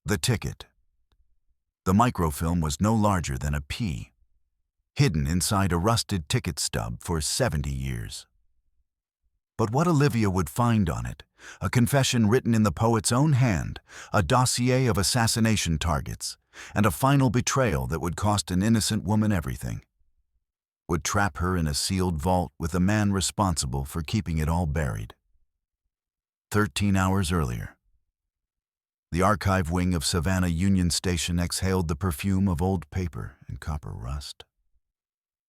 The ticket. The microfilm was no larger than a pea, hidden inside a rusted ticket stub for 70 years. But what Olivia would find on it, a confession written in the poet's own hand, a dossier of assassination targets, and a final betrayal that would cost an innocent woman everything, would trap her in a sealed vault with the man responsible for keeping it all buried. 13 hours earlier, the archive wing of Savannah Union Station exhaled the perfume of old paper and copper rust.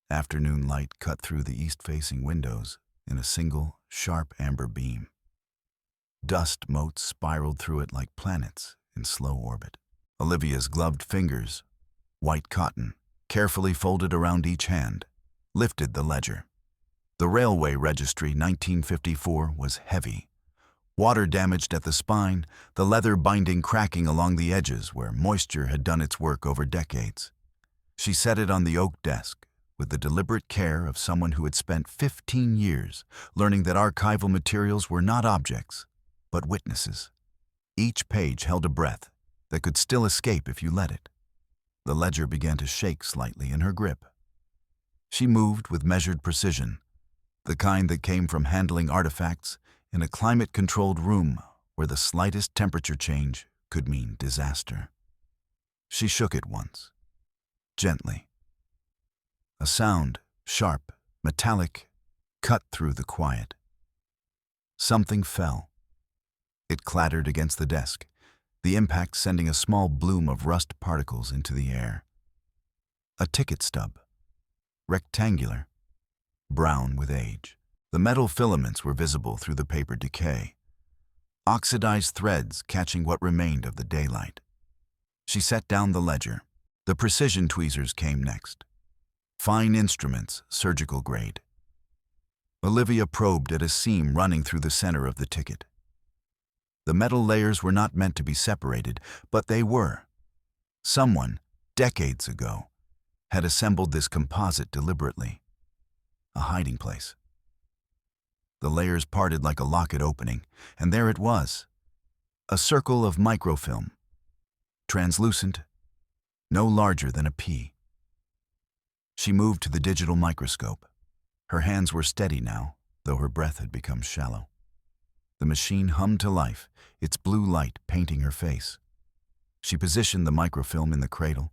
Afternoon light cut through the east-facing windows in a single, sharp amber beam. Dust motes spiraled through it like planets in slow orbit. Olivia's gloved fingers, white cotton, carefully folded around each hand, lifted the ledger. The Railway Registry 1954 was heavy. Water damaged at the spine, the leather binding cracking along the edges where moisture had done its work over decades. She set it on the oak desk with the deliberate care of someone who had spent 15 years learning that archival materials were not objects, but witnesses. Each page held a breath that could still escape if you let it. The ledger began to shake slightly in her grip. She moved with measured precision, the kind that came from handling artifacts in a climate-controlled room where the slightest temperature change could mean disaster. She shook it once, gently. A sound, sharp, metallic, cut through the quiet. Something fell. It clattered against the desk, the impact sending a small bloom of rust particles into the air. A ticket stub, rectangular, brown with age. The metal filaments were visible through the paper decay, oxidized threads catching what remained of the daylight. She set down the ledger. The precision tweezers came next. Fine instruments, surgical grade. Olivia probed at a seam running through the center of the ticket. The metal layers were not meant to be separated, but they were. Someone, decades ago, had assembled this composite deliberately. A hiding place. The layers parted like a locket opening, and there it was. A circle of microfilm, translucent, no larger than a pea. She moved to the digital microscope. Her hands were steady now, though her breath had become shallow. The machine hummed to life, its blue light painting her face. She positioned the microfilm in the cradle.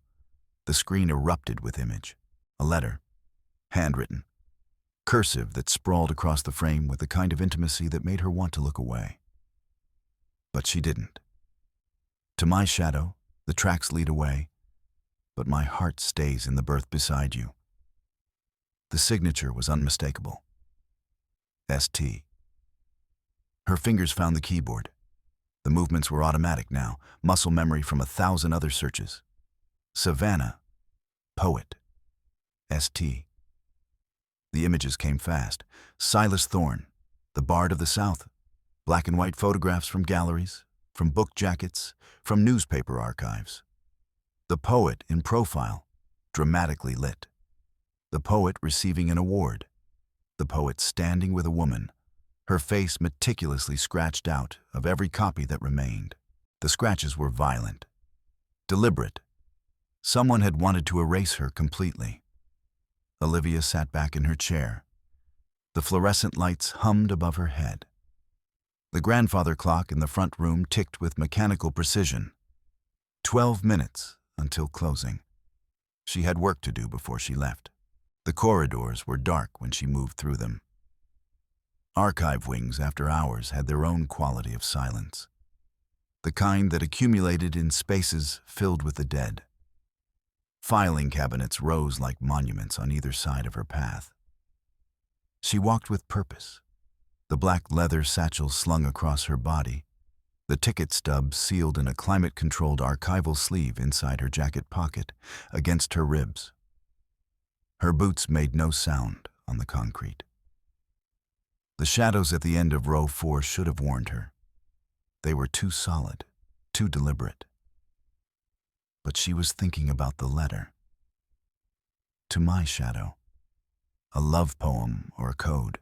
The screen erupted with image. A letter, handwritten, cursive that sprawled across the frame with the kind of intimacy that made her want to look away. But she didn't. To my shadow, the tracks lead away, but my heart stays in the berth beside you. The signature was unmistakable. ST. Her fingers found the keyboard. The movements were automatic now, muscle memory from 1,000 other searches. Savannah, poet, ST. The images came fast. Silas Thorne, the bard of the South. Black and white photographs from galleries, from book jackets, from newspaper archives. The poet in profile, dramatically lit. The poet receiving an award. The poet standing with a woman, her face meticulously scratched out of every copy that remained. The scratches were violent, deliberate. Someone had wanted to erase her completely. Olivia sat back in her chair. The fluorescent lights hummed above her head. The grandfather clock in the front room ticked with mechanical precision. 12 minutes until closing. She had work to do before she left. The corridors were dark when she moved through them. Archive wings after hours had their own quality of silence, the kind that accumulated in spaces filled with the dead. Filing cabinets rose like monuments on either side of her path. She walked with purpose, the black leather satchel slung across her body, the ticket stub sealed in a climate-controlled archival sleeve inside her jacket pocket, against her ribs. Her boots made no sound on the concrete. The shadows at the end of row 4 should have warned her. They were too solid, too deliberate. But she was thinking about the letter. To my shadow, a love poem or a code.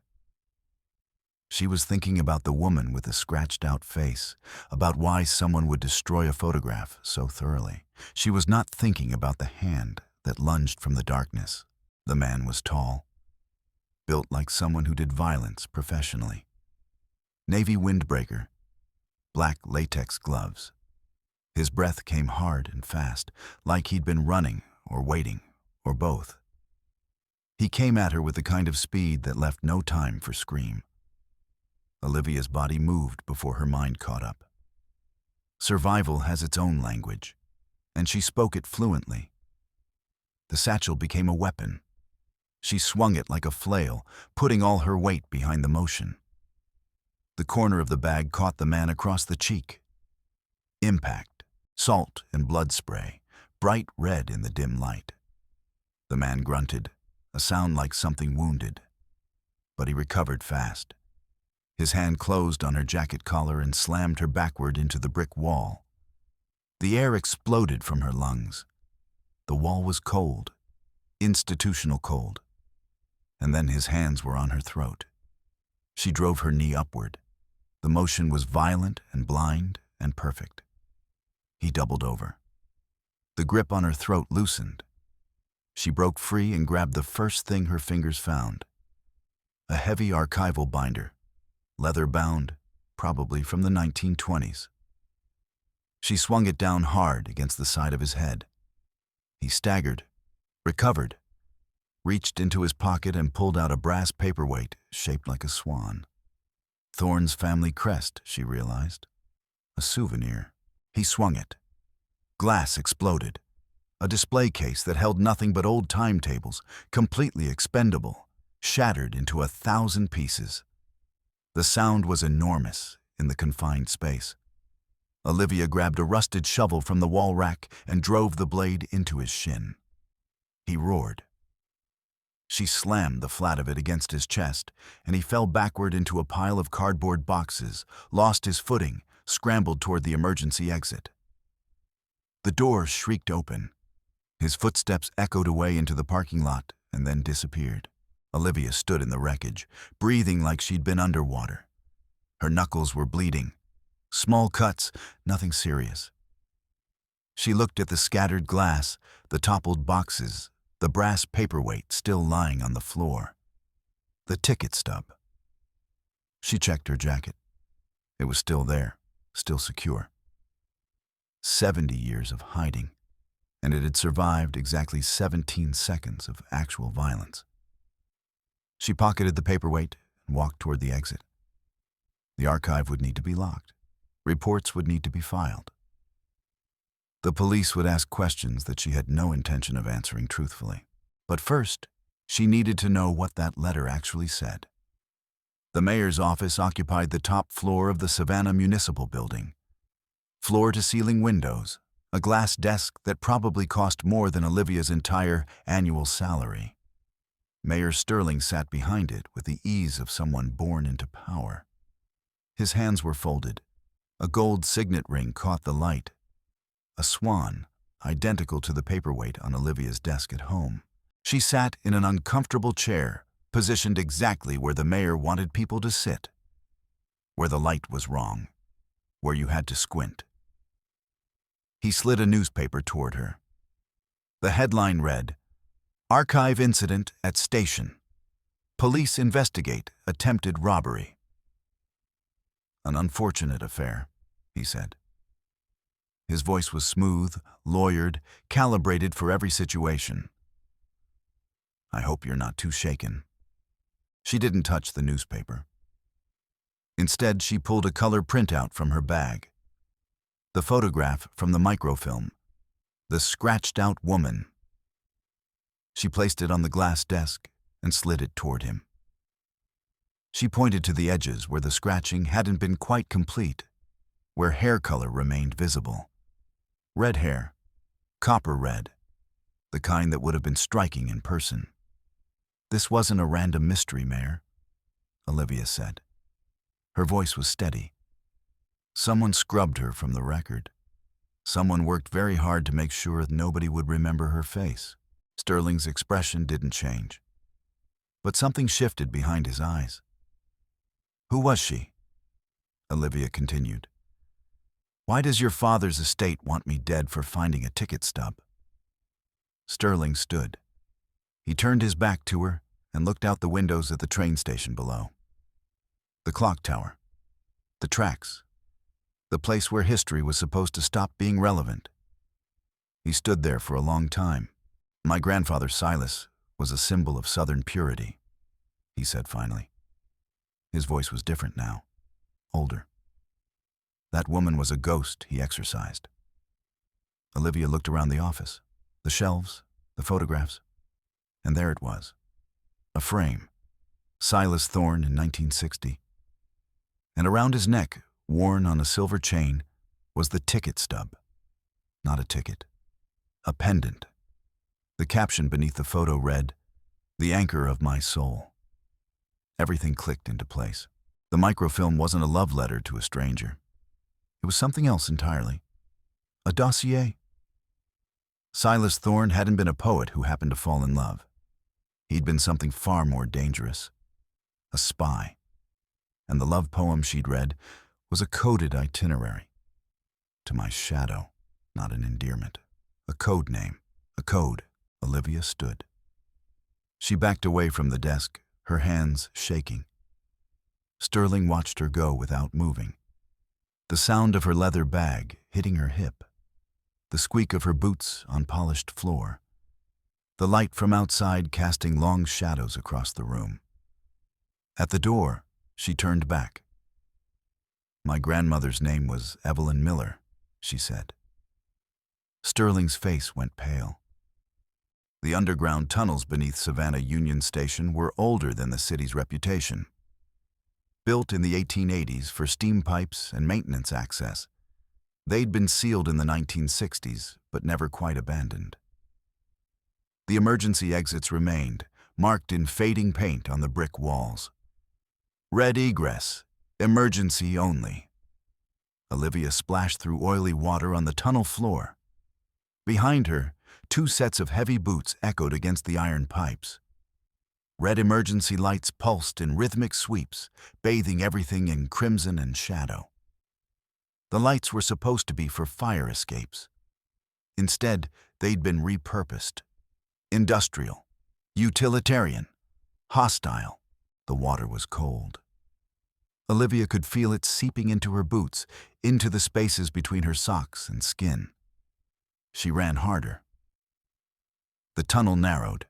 She was thinking about the woman with the scratched-out face, about why someone would destroy a photograph so thoroughly. She was not thinking about the hand that lunged from the darkness. The man was tall, built like someone who did violence professionally. Navy windbreaker, black latex gloves. His breath came hard and fast, like he'd been running or waiting, or both. He came at her with the kind of speed that left no time for scream. Olivia's body moved before her mind caught up. Survival has its own language, and she spoke it fluently. The satchel became a weapon. She swung it like a flail, putting all her weight behind the motion. The corner of the bag caught the man across the cheek. Impact, salt and blood spray, bright red in the dim light. The man grunted, a sound like something wounded. But he recovered fast. His hand closed on her jacket collar and slammed her backward into the brick wall. The air exploded from her lungs. The wall was cold, institutional cold. And then his hands were on her throat. She drove her knee upward. The motion was violent and blind and perfect. He doubled over. The grip on her throat loosened. She broke free and grabbed the first thing her fingers found. A heavy archival binder, leather-bound, probably from the 1920s. She swung it down hard against the side of his head. He staggered, recovered, reached into his pocket and pulled out a brass paperweight shaped like a swan. Thorne's family crest, she realized. A souvenir. He swung it. Glass exploded. A display case that held nothing but old timetables, completely expendable, shattered into 1,000 pieces. The sound was enormous in the confined space. Olivia grabbed a rusted shovel from the wall rack and drove the blade into his shin. He roared. She slammed the flat of it against his chest, and he fell backward into a pile of cardboard boxes, lost his footing, scrambled toward the emergency exit. The door shrieked open. His footsteps echoed away into the parking lot and then disappeared. Olivia stood in the wreckage, breathing like she'd been underwater. Her knuckles were bleeding. Small cuts, nothing serious. She looked at the scattered glass, the toppled boxes, the brass paperweight still lying on the floor. The ticket stub. She checked her jacket. It was still there, still secure. 70 years of hiding, and it had survived exactly 17 seconds of actual violence. She pocketed the paperweight and walked toward the exit. The archive would need to be locked. Reports would need to be filed. The police would ask questions that she had no intention of answering truthfully. But first, she needed to know what that letter actually said. The mayor's office occupied the top floor of the Savannah Municipal Building. Floor-to-ceiling windows, a glass desk that probably cost more than Olivia's entire annual salary. Mayor Sterling sat behind it with the ease of someone born into power. His hands were folded. A gold signet ring caught the light. A swan, identical to the paperweight on Olivia's desk at home. She sat in an uncomfortable chair, positioned exactly where the mayor wanted people to sit. Where the light was wrong. Where you had to squint. He slid a newspaper toward her. The headline read, "Archive Incident at Station. Police Investigate Attempted Robbery." "An unfortunate affair," he said. His voice was smooth, lawyered, calibrated for every situation. "I hope you're not too shaken." She didn't touch the newspaper. Instead, she pulled a color printout from her bag. The photograph from the microfilm. The scratched-out woman. She placed it on the glass desk and slid it toward him. She pointed to the edges where the scratching hadn't been quite complete, where hair color remained visible. Red hair, copper red, the kind that would have been striking in person. "This wasn't a random mystery, Mayor," Olivia said. Her voice was steady. Someone scrubbed her from the record. Someone worked very hard to make sure that nobody would remember her face. Sterling's expression didn't change. But something shifted behind his eyes. Who was she? Olivia continued. Why does your father's estate want me dead for finding a ticket stub? Sterling stood. He turned his back to her and looked out the windows at the train station below. The clock tower. The tracks. The place where history was supposed to stop being relevant. He stood there for a long time. My grandfather Silas was a symbol of Southern purity, he said finally. His voice was different now, older. That woman was a ghost he exorcised. Olivia looked around the office, the shelves, the photographs, and there it was, a frame, Silas Thorne in 1960. And around his neck, worn on a silver chain, was the ticket stub. Not a ticket, a pendant. The caption beneath the photo read, "The anchor of my soul." Everything clicked into place. The microfilm wasn't a love letter to a stranger. It was something else entirely. A dossier. Silas Thorne hadn't been a poet who happened to fall in love. He'd been something far more dangerous. A spy. And the love poem she'd read was a coded itinerary. To my shadow, not an endearment. A code name. A code. Olivia stood. She backed away from the desk, her hands shaking. Sterling watched her go without moving. The sound of her leather bag hitting her hip. The squeak of her boots on polished floor. The light from outside casting long shadows across the room. At the door, she turned back. My grandmother's name was Evelyn Miller, she said. Sterling's face went pale. The underground tunnels beneath Savannah Union Station were older than the city's reputation. Built in the 1880s for steam pipes and maintenance access, they'd been sealed in the 1960s, but never quite abandoned. The emergency exits remained, marked in fading paint on the brick walls. Red egress, emergency only. Olivia splashed through oily water on the tunnel floor. Behind her, 2 sets of heavy boots echoed against the iron pipes. Red emergency lights pulsed in rhythmic sweeps, bathing everything in crimson and shadow. The lights were supposed to be for fire escapes. Instead, they'd been repurposed. Industrial, utilitarian, hostile. The water was cold. Olivia could feel it seeping into her boots, into the spaces between her socks and skin. She ran harder. The tunnel narrowed.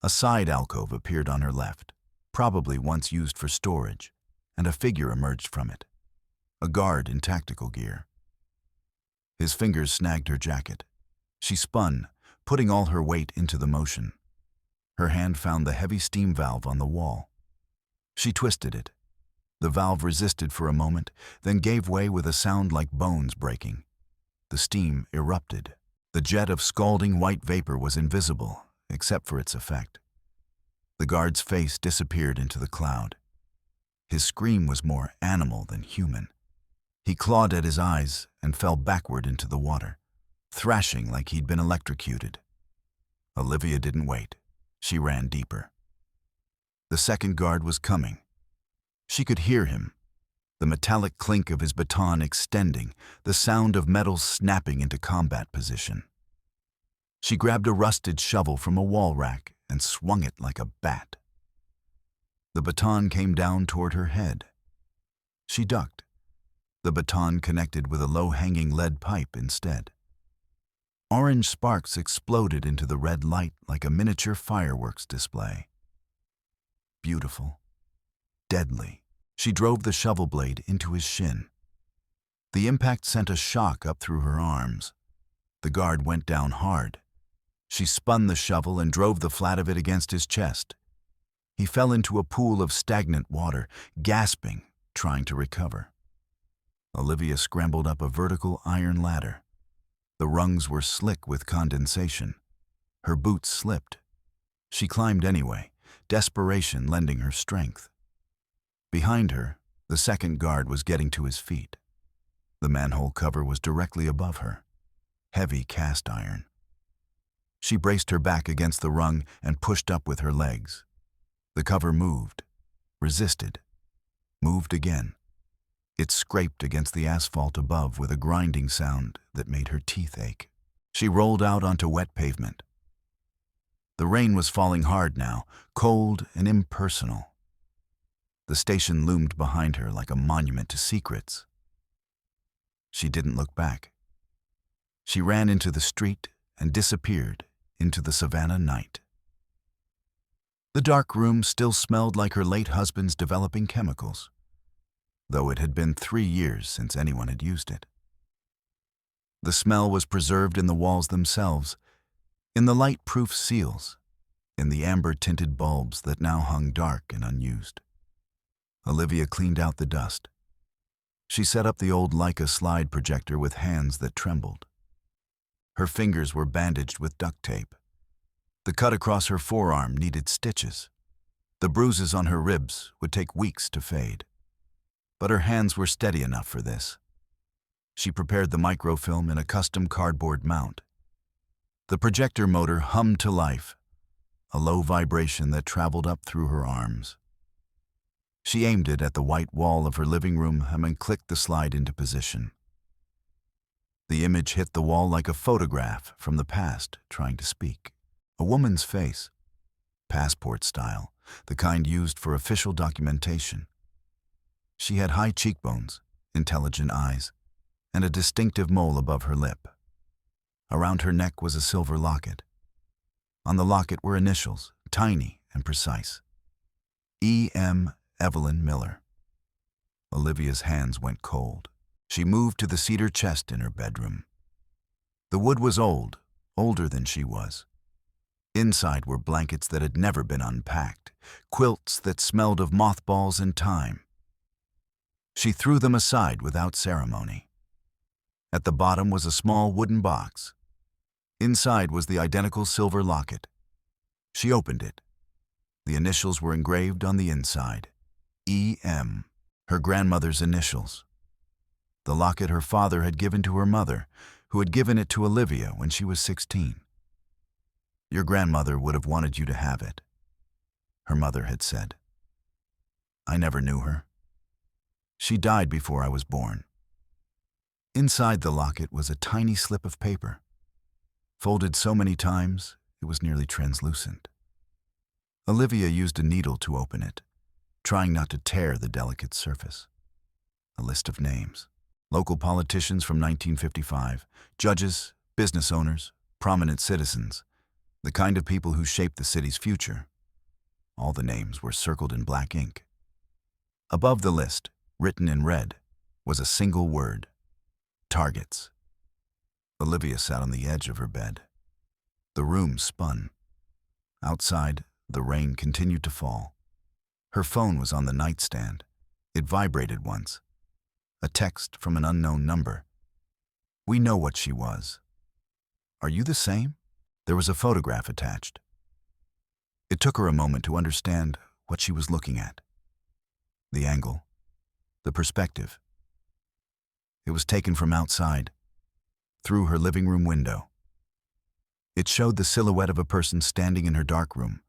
A side alcove appeared on her left, probably once used for storage, and a figure emerged from it, a guard in tactical gear. His fingers snagged her jacket. She spun, putting all her weight into the motion. Her hand found the heavy steam valve on the wall. She twisted it. The valve resisted for a moment, then gave way with a sound like bones breaking. The steam erupted. The jet of scalding white vapor was invisible, except for its effect. The guard's face disappeared into the cloud. His scream was more animal than human. He clawed at his eyes and fell backward into the water, thrashing like he'd been electrocuted. Olivia didn't wait. She ran deeper. The second guard was coming. She could hear him, the metallic clink of his baton extending, the sound of metal snapping into combat position. She grabbed a rusted shovel from a wall rack and swung it like a bat. The baton came down toward her head. She ducked. The baton connected with a low-hanging lead pipe instead. Orange sparks exploded into the red light like a miniature fireworks display. Beautiful. Deadly. She drove the shovel blade into his shin. The impact sent a shock up through her arms. The guard went down hard. She spun the shovel and drove the flat of it against his chest. He fell into a pool of stagnant water, gasping, trying to recover. Olivia scrambled up a vertical iron ladder. The rungs were slick with condensation. Her boots slipped. She climbed anyway, desperation lending her strength. Behind her, the second guard was getting to his feet. The manhole cover was directly above her, heavy cast iron. She braced her back against the rung and pushed up with her legs. The cover moved, resisted. moved again. It scraped against the asphalt above with a grinding sound that made her teeth ache. She rolled out onto wet pavement. The rain was falling hard now, cold and impersonal. The station loomed behind her like a monument to secrets. She didn't look back. She ran into the street and disappeared into the Savannah night. The dark room still smelled like her late husband's developing chemicals, though it had been 3 years since anyone had used it. The smell was preserved in the walls themselves, in the light-proof seals, in the amber-tinted bulbs that now hung dark and unused. Olivia cleaned out the dust. She set up the old Leica slide projector with hands that trembled. Her fingers were bandaged with duct tape. The cut across her forearm needed stitches. The bruises on her ribs would take weeks to fade. But her hands were steady enough for this. She prepared the microfilm in a custom cardboard mount. The projector motor hummed to life, a low vibration that traveled up through her arms. She aimed it at the white wall of her living room and then clicked the slide into position. The image hit the wall like a photograph from the past trying to speak. A woman's face, passport style, the kind used for official documentation. She had high cheekbones, intelligent eyes, and a distinctive mole above her lip. Around her neck was a silver locket. On the locket were initials, tiny and precise. E.M. Evelyn Miller. Olivia's hands went cold. She moved to the cedar chest in her bedroom. The wood was old, older than she was. Inside were blankets that had never been unpacked, quilts that smelled of mothballs and time. She threw them aside without ceremony. At the bottom was a small wooden box. Inside was the identical silver locket. She opened it. The initials were engraved on the inside. E.M., her grandmother's initials. The locket her father had given to her mother, who had given it to Olivia when she was 16. "Your grandmother would have wanted you to have it," her mother had said. "I never knew her. She died before I was born." Inside the locket was a tiny slip of paper. Folded so many times, it was nearly translucent. Olivia used a needle to open it, trying not to tear the delicate surface. A list of names. Local politicians from 1955, judges, business owners, prominent citizens, the kind of people who shaped the city's future. All the names were circled in black ink. Above the list, written in red, was a single word: targets. Olivia sat on the edge of her bed. The room spun. Outside, the rain continued to fall. Her phone was on the nightstand. It vibrated once. A text from an unknown number. "We know what she was. Are you the same?" There was a photograph attached. It took her a moment to understand what she was looking at. The angle. The perspective. It was taken from outside, through her living room window. It showed the silhouette of a person standing in her dark room,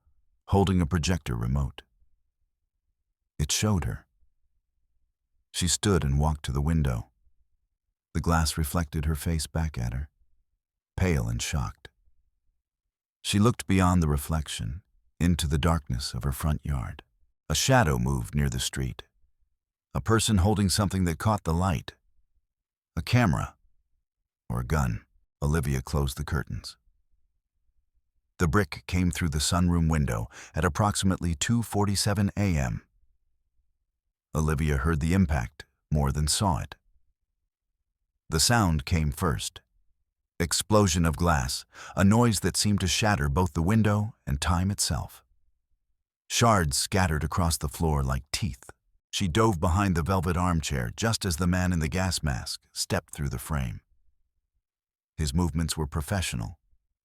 holding a projector remote. It showed her. She stood and walked to the window. The glass reflected her face back at her, pale and shocked. She looked beyond the reflection, into the darkness of her front yard. A shadow moved near the street. A person holding something that caught the light. A camera, or a gun. Olivia closed the curtains. The brick came through the sunroom window at approximately 2:47 a.m. Olivia heard the impact more than saw it. The sound came first. Explosion of glass, a noise that seemed to shatter both the window and time itself. Shards scattered across the floor like teeth. She dove behind the velvet armchair just as the man in the gas mask stepped through the frame. His movements were professional,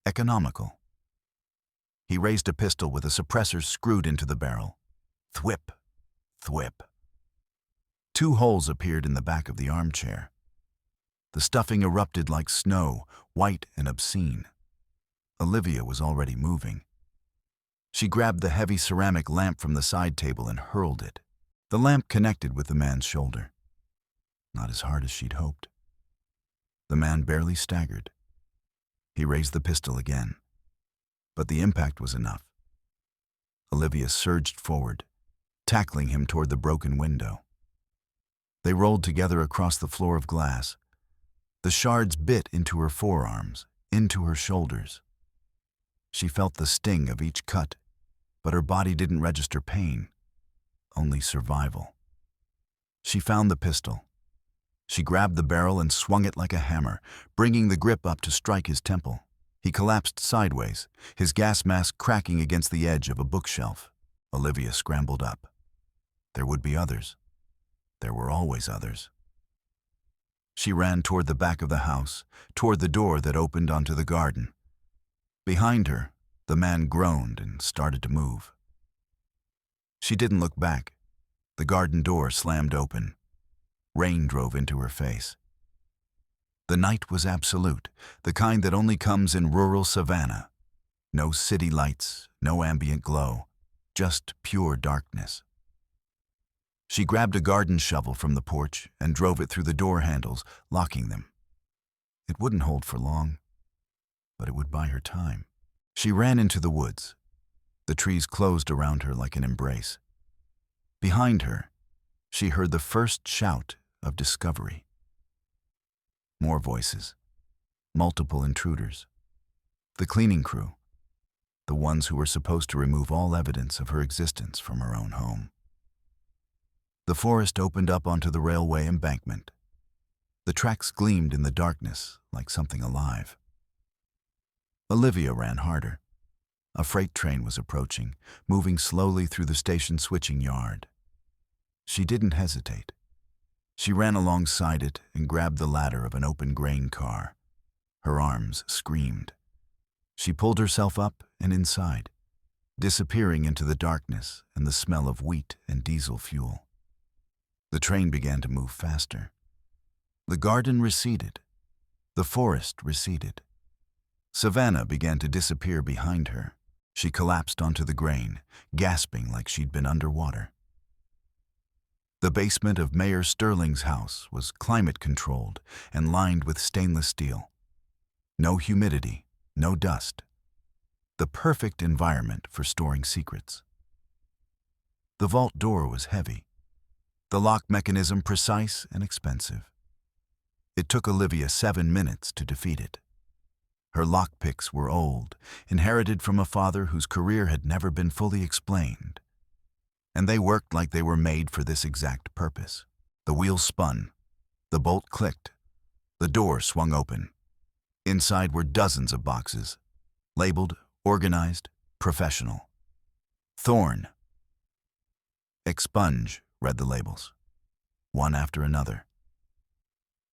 economical. He raised a pistol with a suppressor screwed into the barrel. Thwip, thwip. 2 holes appeared in the back of the armchair. The stuffing erupted like snow, white and obscene. Olivia was already moving. She grabbed the heavy ceramic lamp from the side table and hurled it. The lamp connected with the man's shoulder. Not as hard as she'd hoped. The man barely staggered. He raised the pistol again, but the impact was enough. Olivia surged forward, tackling him toward the broken window. They rolled together across the floor of glass. The shards bit into her forearms, into her shoulders. She felt the sting of each cut, but her body didn't register pain, only survival. She found the pistol. She grabbed the barrel and swung it like a hammer, bringing the grip up to strike his temple. He collapsed sideways, his gas mask cracking against the edge of a bookshelf. Olivia scrambled up. There would be others. There were always others. She ran toward the back of the house, toward the door that opened onto the garden. Behind her, the man groaned and started to move. She didn't look back. The garden door slammed open. Rain drove into her face. The night was absolute, the kind that only comes in rural Savannah. No city lights, no ambient glow, just pure darkness. She grabbed a garden shovel from the porch and drove it through the door handles, locking them. It wouldn't hold for long, but it would buy her time. She ran into the woods. The trees closed around her like an embrace. Behind her, she heard the first shout of discovery. More voices, multiple intruders. The cleaning crew, the ones who were supposed to remove all evidence of her existence from her own home. The forest opened up onto the railway embankment. The tracks gleamed in the darkness like something alive. Olivia ran harder. A freight train was approaching, moving slowly through the station switching yard. She didn't hesitate. She ran alongside it and grabbed the ladder of an open grain car. Her arms screamed. She pulled herself up and inside, disappearing into the darkness and the smell of wheat and diesel fuel. The train began to move faster. The garden receded. The forest receded. Savannah began to disappear behind her. She collapsed onto the grain, gasping like she'd been underwater. The basement of Mayor Sterling's house was climate-controlled and lined with stainless steel. No humidity, no dust. The perfect environment for storing secrets. The vault door was heavy. The lock mechanism precise and expensive. It took Olivia 7 minutes to defeat it. Her lockpicks were old, inherited from a father whose career had never been fully explained. And they worked like they were made for this exact purpose. The wheel spun. The bolt clicked. The door swung open. Inside were dozens of boxes, labeled, organized, professional. Thorn. Expunge, read the labels, one after another.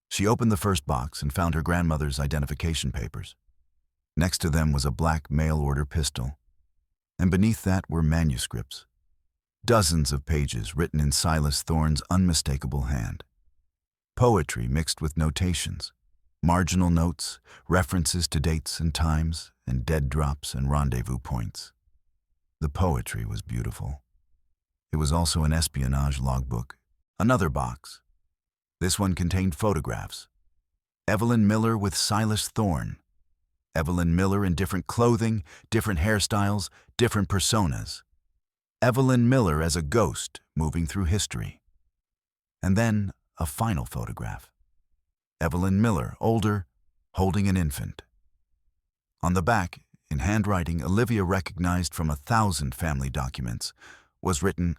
She opened the first box and found her grandmother's identification papers. Next to them was a black mail-order pistol, and beneath that were manuscripts. Dozens of pages written in Silas Thorne's unmistakable hand. Poetry mixed with notations, marginal notes, references to dates and times, and dead drops and rendezvous points. The poetry was beautiful. It was also an espionage logbook. Another box. This one contained photographs. Evelyn Miller with Silas Thorne. Evelyn Miller in different clothing, different hairstyles, different personas. Evelyn Miller as a ghost moving through history. And then a final photograph. Evelyn Miller, older, holding an infant. On the back, in handwriting Olivia recognized from 1,000 family documents, was written,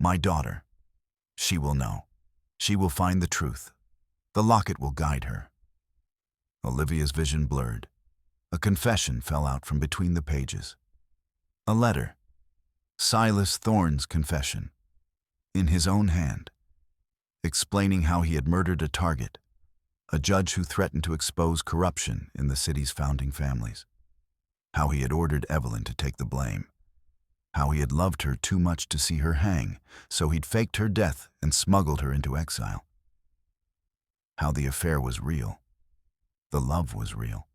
"My daughter. She will know. She will find the truth. The locket will guide her." Olivia's vision blurred. A confession fell out from between the pages. A letter. Silas Thorne's confession. In his own hand. Explaining how he had murdered a target, a judge who threatened to expose corruption in the city's founding families. How he had ordered Evelyn to take the blame. How he had loved her too much to see her hang, so he'd faked her death and smuggled her into exile. How the affair was real. The love was real.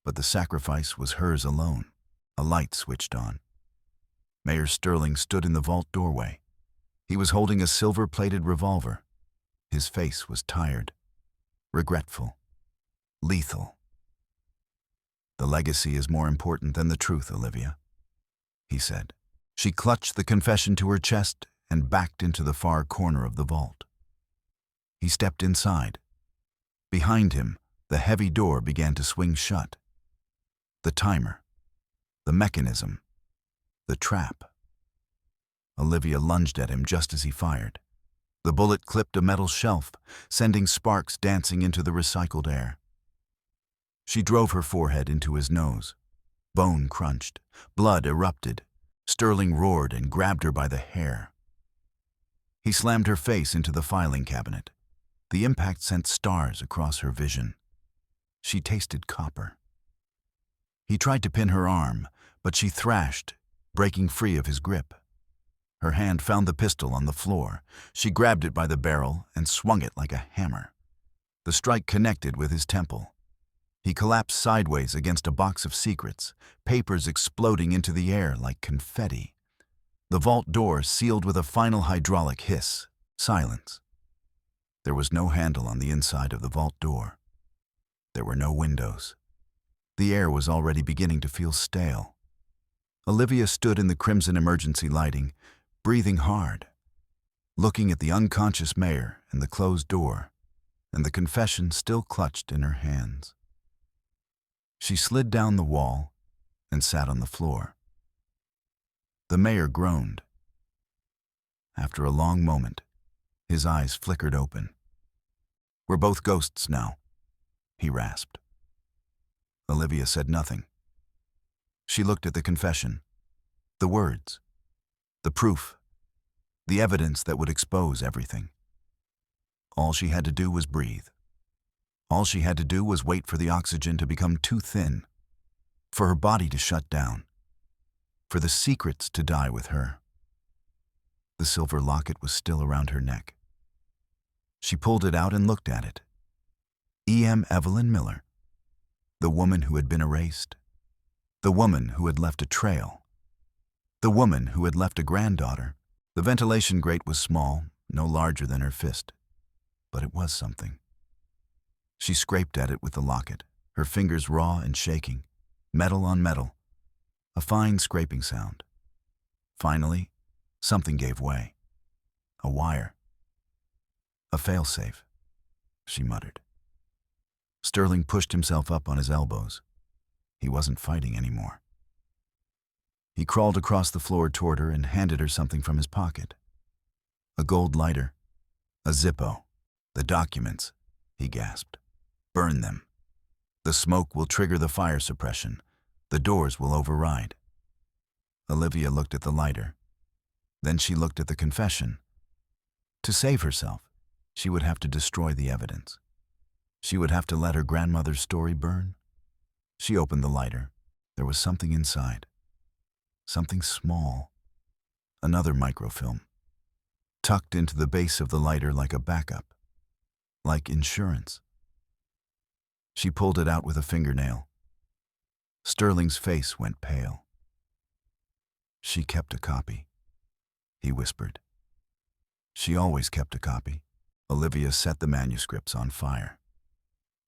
But the sacrifice was hers alone. A light switched on. Mayor Sterling stood in the vault doorway. He was holding a silver-plated revolver. His face was tired, regretful, lethal. "The legacy is more important than the truth, Olivia," he said. She clutched the confession to her chest and backed into the far corner of the vault. He stepped inside. Behind him, the heavy door began to swing shut. The timer, the mechanism, the trap. Olivia lunged at him just as he fired. The bullet clipped a metal shelf, sending sparks dancing into the recycled air. She drove her forehead into his nose. Bone crunched, blood erupted. Sterling roared and grabbed her by the hair. He slammed her face into the filing cabinet. The impact sent stars across her vision. She tasted copper. He tried to pin her arm, but she thrashed, breaking free of his grip. Her hand found the pistol on the floor. She grabbed it by the barrel and swung it like a hammer. The strike connected with his temple. He collapsed sideways against a box of secrets, papers exploding into the air like confetti. The vault door sealed with a final hydraulic hiss. Silence. There was no handle on the inside of the vault door. There were no windows. The air was already beginning to feel stale. Olivia stood in the crimson emergency lighting, breathing hard, looking at the unconscious mayor and the closed door, and the confession still clutched in her hands. She slid down the wall and sat on the floor. The mayor groaned. After a long moment, his eyes flickered open. "We're both ghosts now," he rasped. Olivia said nothing. She looked at the confession, the words, the proof, the evidence that would expose everything. All she had to do was breathe. All she had to do was wait for the oxygen to become too thin, for her body to shut down, for the secrets to die with her. The silver locket was still around her neck. She pulled it out and looked at it. E.M. Evelyn Miller, the woman who had been erased, the woman who had left a trail, the woman who had left a granddaughter. The ventilation grate was small, no larger than her fist, but it was something. She scraped at it with the locket, her fingers raw and shaking, metal on metal, a fine scraping sound. Finally, something gave way. A wire. "A failsafe," she muttered. Sterling pushed himself up on his elbows. He wasn't fighting anymore. He crawled across the floor toward her and handed her something from his pocket. A gold lighter. A Zippo. "The documents," he gasped. "Burn them. The smoke will trigger the fire suppression. The doors will override." Olivia looked at the lighter. Then she looked at the confession. To save herself, she would have to destroy the evidence. She would have to let her grandmother's story burn. She opened the lighter. There was something inside. Something small. Another microfilm. Tucked into the base of the lighter like a backup. Like insurance. She pulled it out with a fingernail. Sterling's face went pale. "She kept a copy," he whispered. She always kept a copy. Olivia set the manuscripts on fire.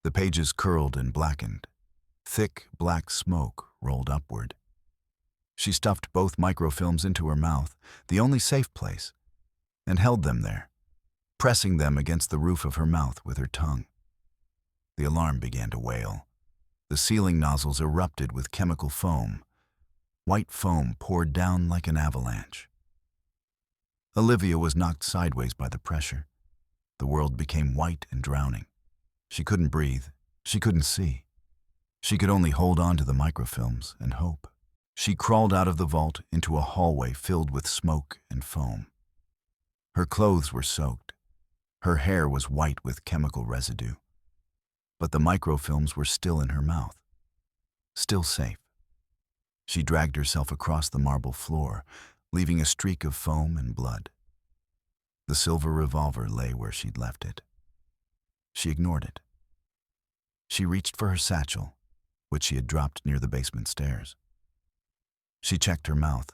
The pages curled and blackened. Thick, black smoke rolled upward. She stuffed both microfilms into her mouth, the only safe place, and held them there, pressing them against the roof of her mouth with her tongue. The alarm began to wail. The sealing nozzles erupted with chemical foam. White foam poured down like an avalanche. Olivia was knocked sideways by the pressure. The world became white and drowning. She couldn't breathe. She couldn't see. She could only hold on to the microfilms and hope. She crawled out of the vault into a hallway filled with smoke and foam. Her clothes were soaked. Her hair was white with chemical residue. But the microfilms were still in her mouth, still safe. She dragged herself across the marble floor, leaving a streak of foam and blood. The silver revolver lay where she'd left it. She ignored it. She reached for her satchel, which she had dropped near the basement stairs. She checked her mouth.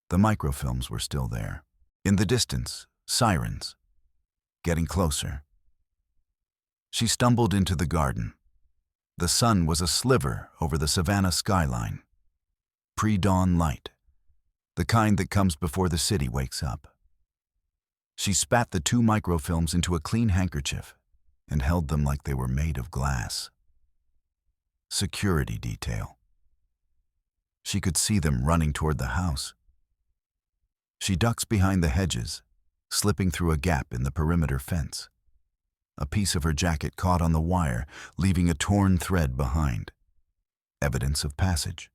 The microfilms were still there. In the distance, sirens, getting closer. She stumbled into the garden. The sun was a sliver over the Savannah skyline. Pre-dawn light, the kind that comes before the city wakes up. She spat the 2 microfilms into a clean handkerchief and held them like they were made of glass. Security detail. She could see them running toward the house. She ducks behind the hedges, slipping through a gap in the perimeter fence. A piece of her jacket caught on the wire, leaving a torn thread behind. Evidence of passage.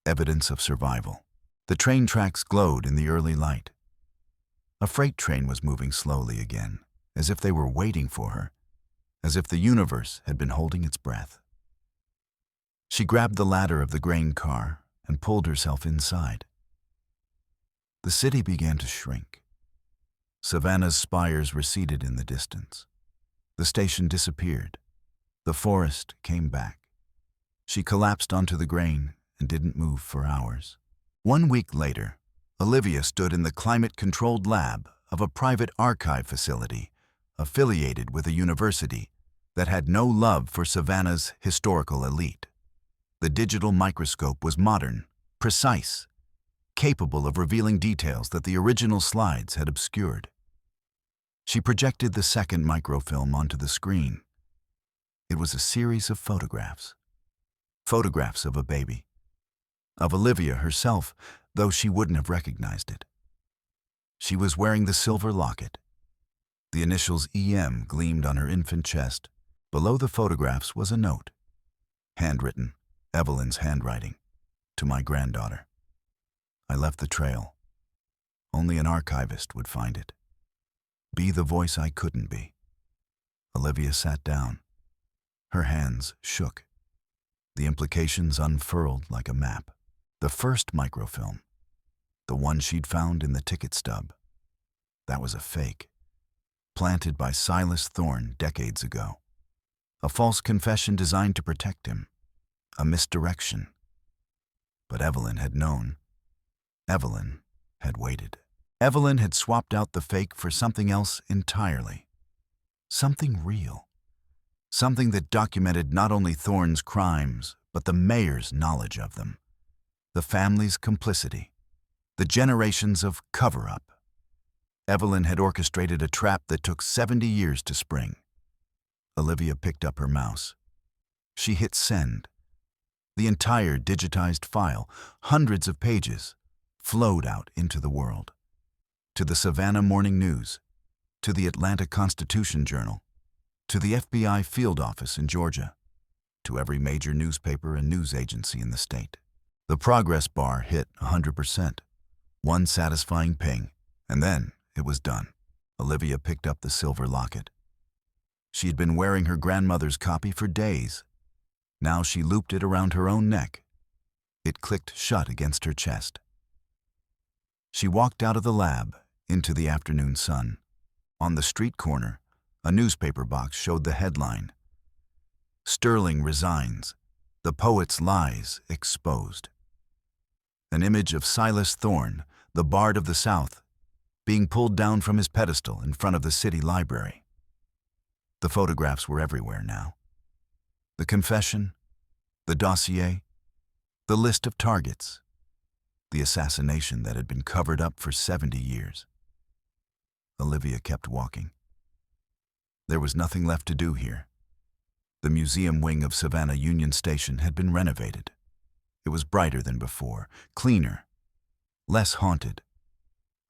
Evidence of survival. The train tracks glowed in the early light. A freight train was moving slowly again, as if they were waiting for her, as if the universe had been holding its breath. She grabbed the ladder of the grain car and pulled herself inside. The city began to shrink. Savannah's spires receded in the distance. The station disappeared. The forest came back. She collapsed onto the grain and didn't move for hours. 1 week later, Olivia stood in the climate-controlled lab of a private archive facility affiliated with a university that had no love for Savannah's historical elite. The digital microscope was modern, precise, capable of revealing details that the original slides had obscured. She projected the second microfilm onto the screen. It was a series of photographs. Photographs of a baby. Of Olivia herself, though she wouldn't have recognized it. She was wearing the silver locket. The initials EM gleamed on her infant chest. Below the photographs was a note. Handwritten, Evelyn's handwriting, to my granddaughter. I left the trail. Only an archivist would find it. Be the voice I couldn't be. Olivia sat down. Her hands shook. The implications unfurled like a map. The first microfilm, the one she'd found in the ticket stub, that was a fake, planted by Silas Thorne decades ago. A false confession designed to protect him, a misdirection. But Evelyn had known. Evelyn had waited. Evelyn had swapped out the fake for something else entirely. Something real. Something that documented not only Thorne's crimes, but the mayor's knowledge of them. The family's complicity. The generations of cover-up. Evelyn had orchestrated a trap that took 70 years to spring. Olivia picked up her mouse. She hit send. The entire digitized file, hundreds of pages, flowed out into the world. To the Savannah Morning News, to the Atlanta Constitution Journal, to the FBI field office in Georgia, to every major newspaper and news agency in the state. The progress bar hit 100%. One satisfying ping, and then it was done. Olivia picked up the silver locket. She had been wearing her grandmother's copy for days. Now she looped it around her own neck. It clicked shut against her chest. She walked out of the lab into the afternoon sun. On the street corner, a newspaper box showed the headline, "Sterling resigns. The poet's lies exposed." An image of Silas Thorne, the bard of the South, being pulled down from his pedestal in front of the city library. The photographs were everywhere now. The confession, the dossier, the list of targets, the assassination that had been covered up for 70 years. Olivia kept walking. There was nothing left to do here. The museum wing of Savannah Union Station had been renovated. It was brighter than before, cleaner, less haunted.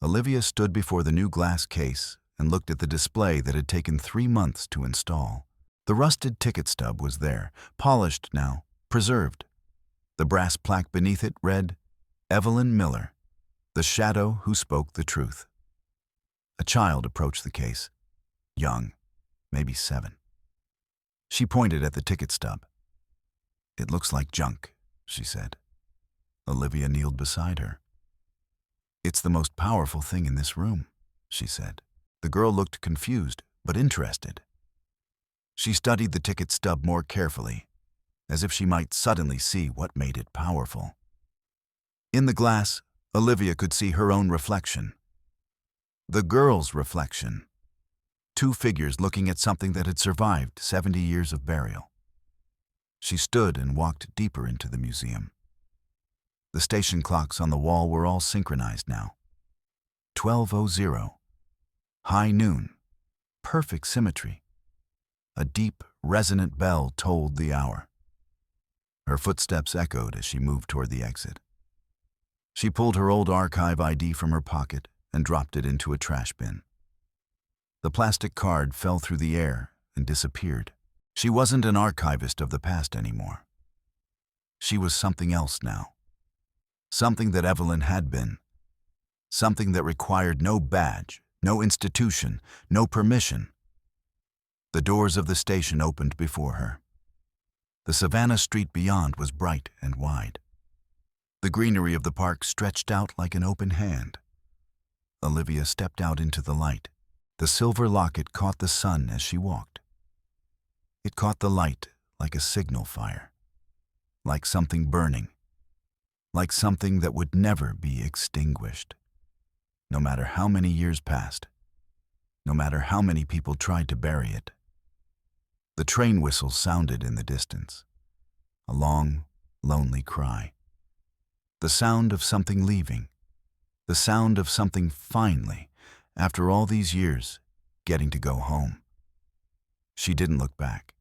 Olivia stood before the new glass case and looked at the display that had taken 3 months to install. The rusted ticket stub was there, polished now, preserved. The brass plaque beneath it read, "Evelyn Miller, the shadow who spoke the truth." A child approached the case, young, maybe 7. She pointed at the ticket stub. "It looks like junk," she said. Olivia kneeled beside her. "It's the most powerful thing in this room," she said. The girl looked confused, but interested. She studied the ticket stub more carefully, as if she might suddenly see what made it powerful. In the glass, Olivia could see her own reflection. The girl's reflection. Two figures looking at something that had survived 70 years of burial. She stood and walked deeper into the museum. The station clocks on the wall were all synchronized now. 12:00. High noon. Perfect symmetry. A deep, resonant bell tolled the hour. Her footsteps echoed as she moved toward the exit. She pulled her old archive ID from her pocket and dropped it into a trash bin. The plastic card fell through the air and disappeared. She wasn't an archivist of the past anymore. She was something else now. Something that Evelyn had been. Something that required no badge, no institution, no permission. The doors of the station opened before her. The Savannah street beyond was bright and wide. The greenery of the park stretched out like an open hand. Olivia stepped out into the light. The silver locket caught the sun as she walked. It caught the light like a signal fire, like something burning, like something that would never be extinguished. No matter how many years passed, no matter how many people tried to bury it. The train whistle sounded in the distance, a long, lonely cry. The sound of something leaving, the sound of something finally, after all these years, getting to go home. She didn't look back.